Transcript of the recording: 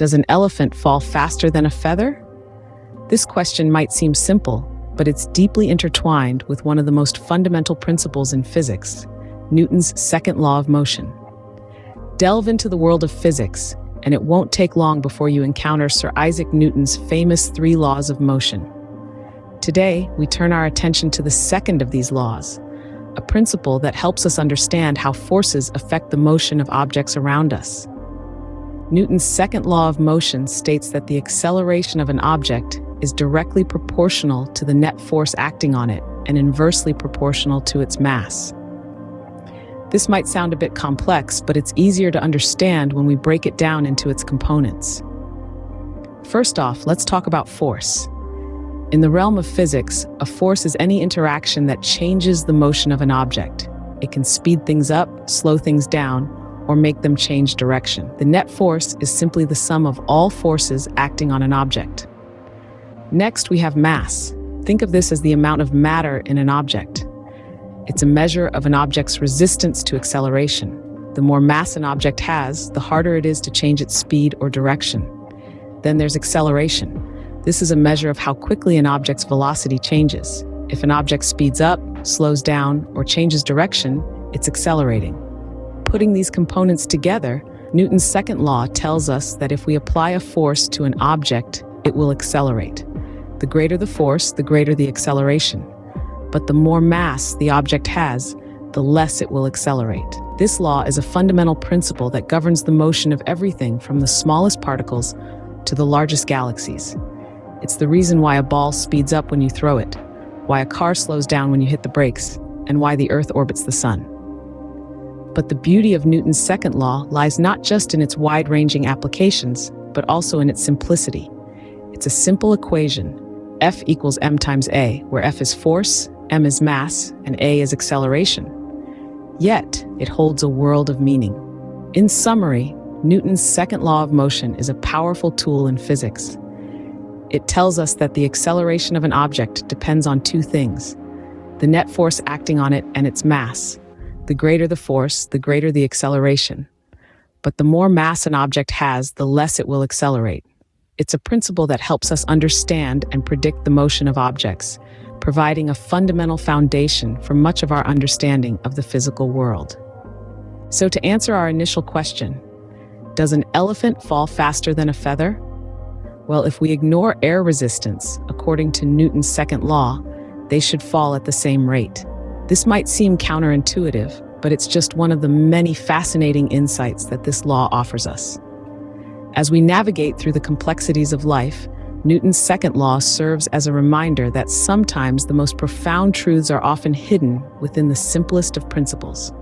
Does an elephant fall faster than a feather? This question might seem simple, but it's deeply intertwined with one of the most fundamental principles in physics, Newton's second law of motion. Delve into the world of physics, and it won't take long before you encounter Sir Isaac Newton's famous 3 laws of motion. Today, we turn our attention to the second of these laws, a principle that helps us understand how forces affect the motion of objects around us. Newton's second law of motion states that the acceleration of an object is directly proportional to the net force acting on it and inversely proportional to its mass. This might sound a bit complex, but it's easier to understand when we break it down into its components. First off, let's talk about force. In the realm of physics, a force is any interaction that changes the motion of an object. It can speed things up, slow things down, or make them change direction. The net force is simply the sum of all forces acting on an object. Next, we have mass. Think of this as the amount of matter in an object. It's a measure of an object's resistance to acceleration. The more mass an object has, the harder it is to change its speed or direction. Then there's acceleration. This is a measure of how quickly an object's velocity changes. If an object speeds up, slows down, or changes direction, it's accelerating. Putting these components together, Newton's second law tells us that if we apply a force to an object, it will accelerate. The greater the force, the greater the acceleration. But the more mass the object has, the less it will accelerate. This law is a fundamental principle that governs the motion of everything from the smallest particles to the largest galaxies. It's the reason why a ball speeds up when you throw it, why a car slows down when you hit the brakes, and why the Earth orbits the sun. But the beauty of Newton's second law lies not just in its wide-ranging applications, but also in its simplicity. It's a simple equation, F equals m times a, where F is force, m is mass, and a is acceleration. Yet, it holds a world of meaning. In summary, Newton's second law of motion is a powerful tool in physics. It tells us that the acceleration of an object depends on 2 things: the net force acting on it and its mass. The greater the force, the greater the acceleration. But the more mass an object has, the less it will accelerate. It's a principle that helps us understand and predict the motion of objects, providing a fundamental foundation for much of our understanding of the physical world. So to answer our initial question, does an elephant fall faster than a feather? Well, if we ignore air resistance, according to Newton's second law, they should fall at the same rate. This might seem counterintuitive, but it's just one of the many fascinating insights that this law offers us. As we navigate through the complexities of life, Newton's second law serves as a reminder that sometimes the most profound truths are often hidden within the simplest of principles.